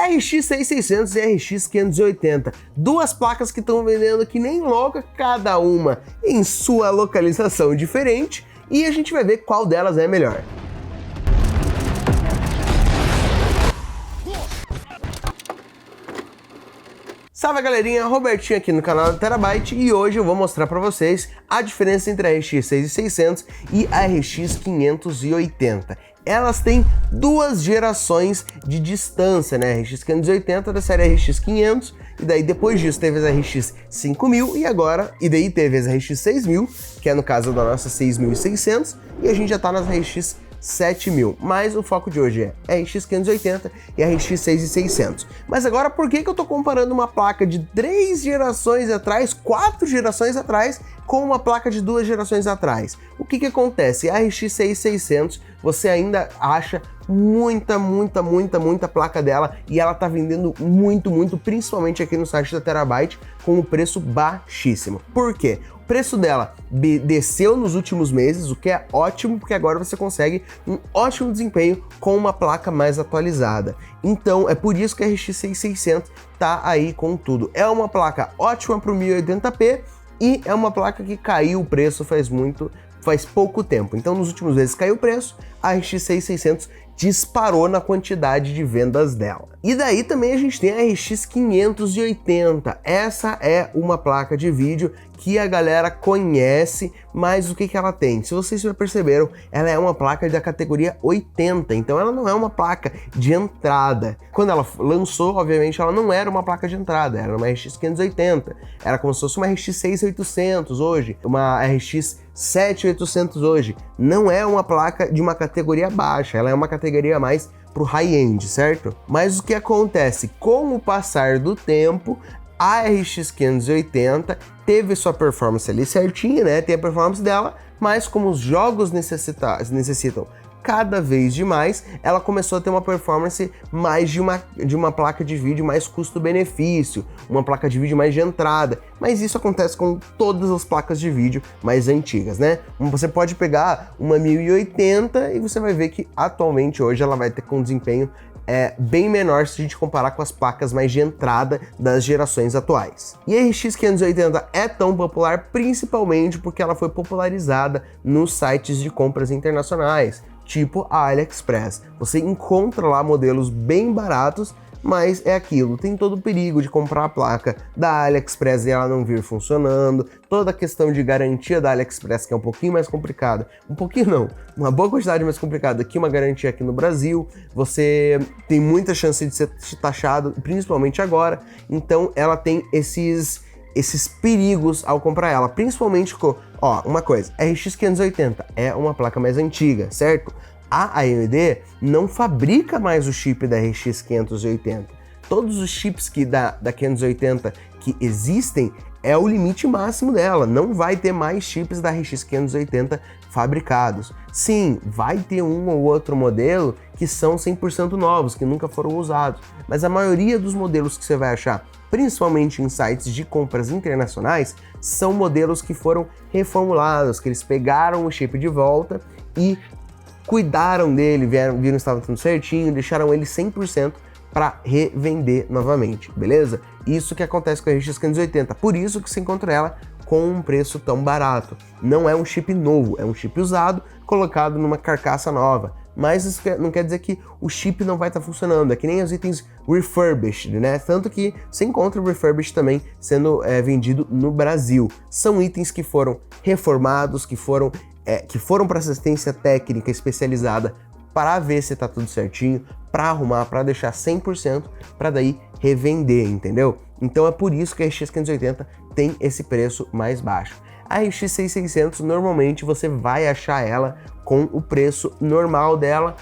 RX 6600 e RX 580, duas placas que estão vendendo que nem louca, cada uma em sua localização diferente, e a gente vai ver qual delas é melhor. Salve galerinha, Robertinho aqui no canal da Terabyte e hoje eu vou mostrar para vocês a diferença entre a RX 6600 e a RX 580. Elas têm duas gerações de distância, né? A RX 580 da série RX 500 e daí depois disso teve as RX 5000 e daí teve as RX 6000, que é no caso da nossa 6600, e a gente já tá nas RX 7000, mas o foco de hoje é RX 580 e RX 6600. Mas agora, por que eu tô comparando uma placa de 3 gerações atrás, 4 gerações atrás, com uma placa de 2 gerações atrás? O que acontece? A RX 6600 você ainda acha muita placa dela e ela tá vendendo muito, principalmente aqui no site da Terabyte, com um preço baixíssimo. Por quê? O preço dela desceu nos últimos meses, o que é ótimo, porque agora você consegue um ótimo desempenho com uma placa mais atualizada. Então é por isso que a RX 6600 tá aí com tudo. É uma placa ótima para o 1080p e é uma placa que caiu o preço faz pouco tempo. Então nos últimos meses caiu o preço, a RX 6600 disparou na quantidade de vendas dela. E daí também a gente tem a RX 580. Essa é uma placa de vídeo que a galera conhece, mas o que ela tem? Se vocês já perceberam, ela é uma placa da categoria 80, então ela não é uma placa de entrada. Quando ela lançou, obviamente, ela não era uma placa de entrada, era uma RX 580, era como se fosse uma RX 6800 hoje, uma RX 7800 hoje. Não é uma placa de uma categoria baixa, ela é uma categoria mais pro high-end, certo? Mas o que acontece? Com o passar do tempo, a RX 580 teve sua performance ali certinha, né? Tem a performance dela, mas como os jogos necessitam cada vez de mais, ela começou a ter uma performance mais de uma placa de vídeo mais custo-benefício, uma placa de vídeo mais de entrada, mas isso acontece com todas as placas de vídeo mais antigas, né? Você pode pegar uma 1080 e você vai ver que atualmente hoje ela vai ter com desempenho bem menor se a gente comparar com as placas mais de entrada das gerações atuais. E a RX 580 é tão popular principalmente porque ela foi popularizada nos sites de compras internacionais, tipo a AliExpress. Você encontra lá modelos bem baratos, mas é aquilo, tem todo o perigo de comprar a placa da AliExpress e ela não vir funcionando, toda a questão de garantia da AliExpress que é um pouquinho mais complicada, uma boa quantidade mais complicada que uma garantia aqui no Brasil, você tem muita chance de ser taxado, principalmente agora, então ela tem esses perigos ao comprar ela, principalmente com, uma coisa, a RX 580 é uma placa mais antiga, certo? A AMD não fabrica mais o chip da RX 580. Todos os chips da 580 que existem é o limite máximo dela, não vai ter mais chips da RX 580 fabricados. Sim, vai ter um ou outro modelo que são 100% novos, que nunca foram usados, mas a maioria dos modelos que você vai achar, principalmente em sites de compras internacionais, são modelos que foram reformulados, que eles pegaram o chip de volta e cuidaram dele, viram que estava tudo certinho, deixaram ele 100% para revender novamente, beleza? Isso que acontece com a RX 580, por isso que você encontra ela com um preço tão barato. Não é um chip novo, é um chip usado, colocado numa carcaça nova. Mas isso não quer dizer que o chip não vai estar funcionando, é que nem os itens refurbished, né? Tanto que você encontra o refurbished também sendo vendido no Brasil. São itens que foram reformados, que foram para assistência técnica especializada para ver se tá tudo certinho, para arrumar, para deixar 100%, para daí revender, entendeu? Então é por isso que a RX 580 tem esse preço mais baixo. A RX 6600 normalmente você vai achar ela com o preço normal dela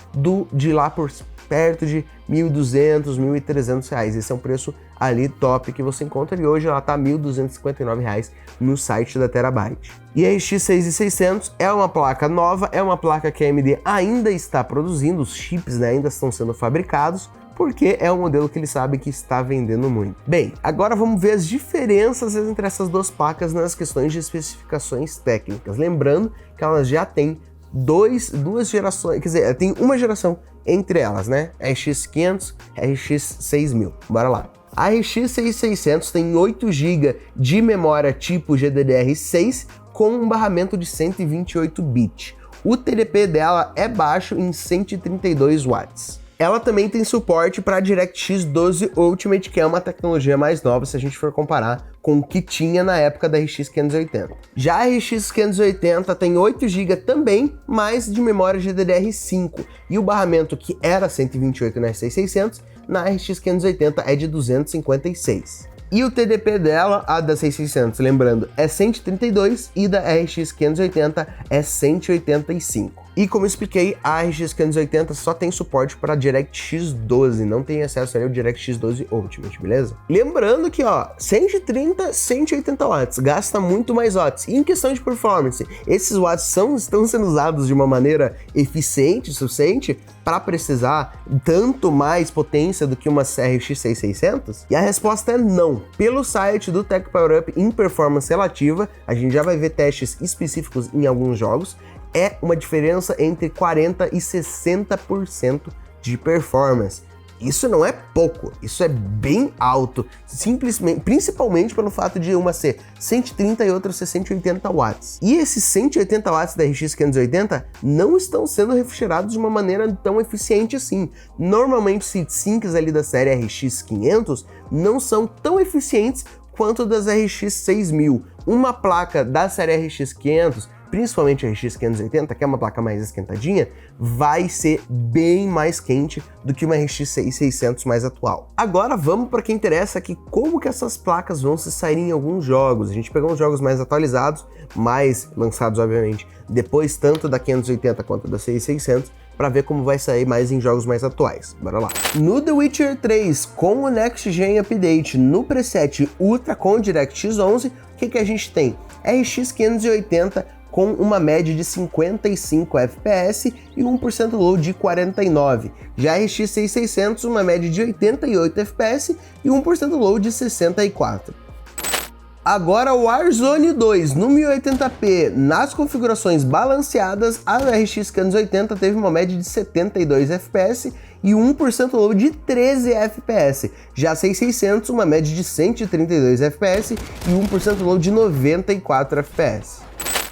de lá por perto de R$ 1.200, R$ 1.300. Esse é um preço ali top que você encontra e hoje ela tá R$ 1.259 no site da Terabyte. E a RX 6600 é uma placa nova, é uma placa que a AMD ainda está produzindo, os chips, né, ainda estão sendo fabricados, porque é um modelo que ele sabe que está vendendo muito. Bem, agora vamos ver as diferenças entre essas duas placas nas questões de especificações técnicas. Lembrando que elas já têm duas gerações, quer dizer, tem uma geração entre elas, né? RX 500, RX 6000. Bora lá. A RX 6600 tem 8 GB de memória tipo GDDR6 com um barramento de 128 bits. O TDP dela é baixo em 132 watts. Ela também tem suporte para DirectX 12 Ultimate, que é uma tecnologia mais nova se a gente for comparar com o que tinha na época da RX 580. Já a RX 580 tem 8 GB também, mas de memória GDDR5, e o barramento que era 128 na RX 6600, na RX 580 é de 256. E o TDP dela, a da 6600, lembrando, é 132 e da RX 580 é 185. E como eu expliquei, a RX 580 só tem suporte para DirectX 12, não tem acesso ao DirectX 12 Ultimate, beleza? Lembrando que, ó, 130, 180 watts, gasta muito mais watts. E em questão de performance, esses watts estão sendo usados de uma maneira eficiente, suficiente, para precisar tanto mais potência do que uma RX 6600? E a resposta é não. Pelo site do Tech Power Up em performance relativa, a gente já vai ver testes específicos em alguns jogos, é uma diferença entre 40% e 60% de performance. Isso não é pouco, isso é bem alto, simplesmente, principalmente pelo fato de uma ser 130 e outra ser 180 watts. E esses 180 watts da RX 580 não estão sendo refrigerados de uma maneira tão eficiente assim. Normalmente os heatsinks ali da série RX 500 não são tão eficientes quanto das RX 6000. Uma placa da série RX 500, principalmente a RX 580, que é uma placa mais esquentadinha, vai ser bem mais quente do que uma RX 6600 mais atual. Agora vamos para o que interessa aqui, como que essas placas vão se sair em alguns jogos. A gente pegou uns jogos mais atualizados, mais lançados obviamente depois tanto da 580 quanto da 6600, para ver como vai sair mais em jogos mais atuais. Bora lá. No The Witcher 3, com o Next Gen Update no preset Ultra com DirectX 11, o que a gente tem? RX 580 com uma média de 55 FPS e 1% low de 49. Já a RX 6600, uma média de 88 FPS e 1% low de 64. Agora o Warzone 2 no 1080p nas configurações balanceadas, a RX 580 teve uma média de 72 FPS e 1% low de 13 FPS. Já a 6600, uma média de 132 FPS e 1% low de 94 FPS.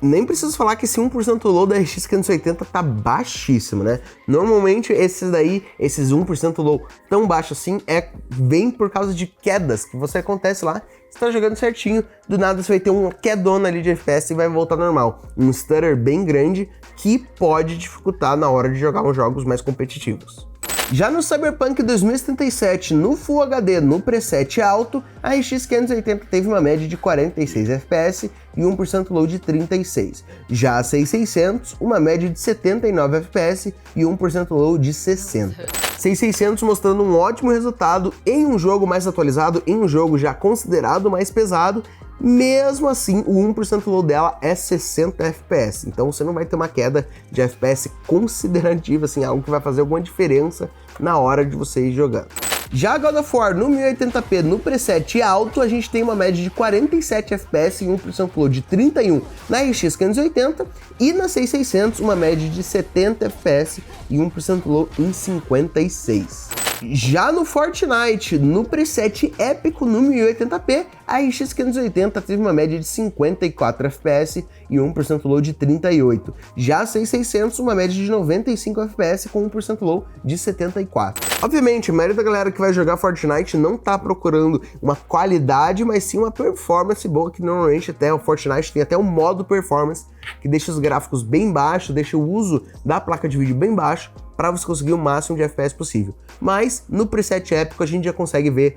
Nem preciso falar que esse 1% low da RX 580 tá baixíssimo, né? Normalmente esses 1% low tão baixo assim vem por causa de quedas que você acontece lá, você tá jogando certinho, do nada você vai ter uma quedona ali de FPS e vai voltar normal. Um stutter bem grande que pode dificultar na hora de jogar uns jogos mais competitivos. Já no Cyberpunk 2077, no Full HD, no preset alto, a RX 580 teve uma média de 46 FPS e 1% low de 36. Já a 6600, uma média de 79 FPS e 1% low de 60. 6600 mostrando um ótimo resultado em um jogo mais atualizado, em um jogo já considerado mais pesado. Mesmo assim, o 1% low dela é 60 FPS, então você não vai ter uma queda de FPS considerativa, assim, algo que vai fazer alguma diferença na hora de você ir jogando. Já God of War no 1080p no preset alto, a gente tem uma média de 47 FPS e 1% low de 31 na RX 580 e na 6600 uma média de 70 FPS e 1% low em 56. Já no Fortnite, no preset épico no 1080p, a RX 580 teve uma média de 54 FPS e 1% low de 38. Já a 6600, uma média de 95 FPS com 1% low de 74. Obviamente, a maioria da galera que vai jogar Fortnite não tá procurando uma qualidade, mas sim uma performance boa, que normalmente até o Fortnite tem até um modo performance que deixa os gráficos bem baixos, deixa o uso da placa de vídeo bem baixo, para você conseguir o máximo de FPS possível. Mas no preset épico a gente já consegue ver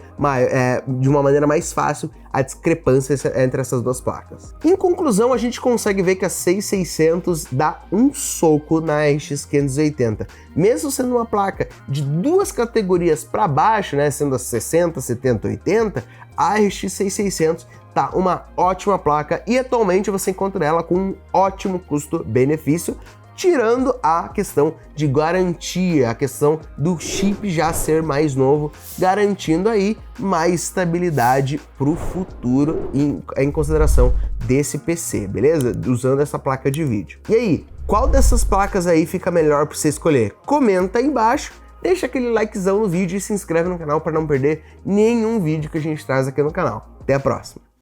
de uma maneira mais fácil a discrepância entre essas duas placas. Em conclusão, a gente consegue ver que a 6600 dá um soco na RX 580. Mesmo sendo uma placa de duas categorias para baixo, né, sendo a 60, 70, 80, a RX 6600 tá uma ótima placa e atualmente você encontra ela com um ótimo custo-benefício, tirando a questão de garantia, a questão do chip já ser mais novo, garantindo aí mais estabilidade para o futuro em consideração desse PC, beleza? Usando essa placa de vídeo. E aí, qual dessas placas aí fica melhor para você escolher? Comenta aí embaixo, deixa aquele likezão no vídeo e se inscreve no canal para não perder nenhum vídeo que a gente traz aqui no canal. Até a próxima!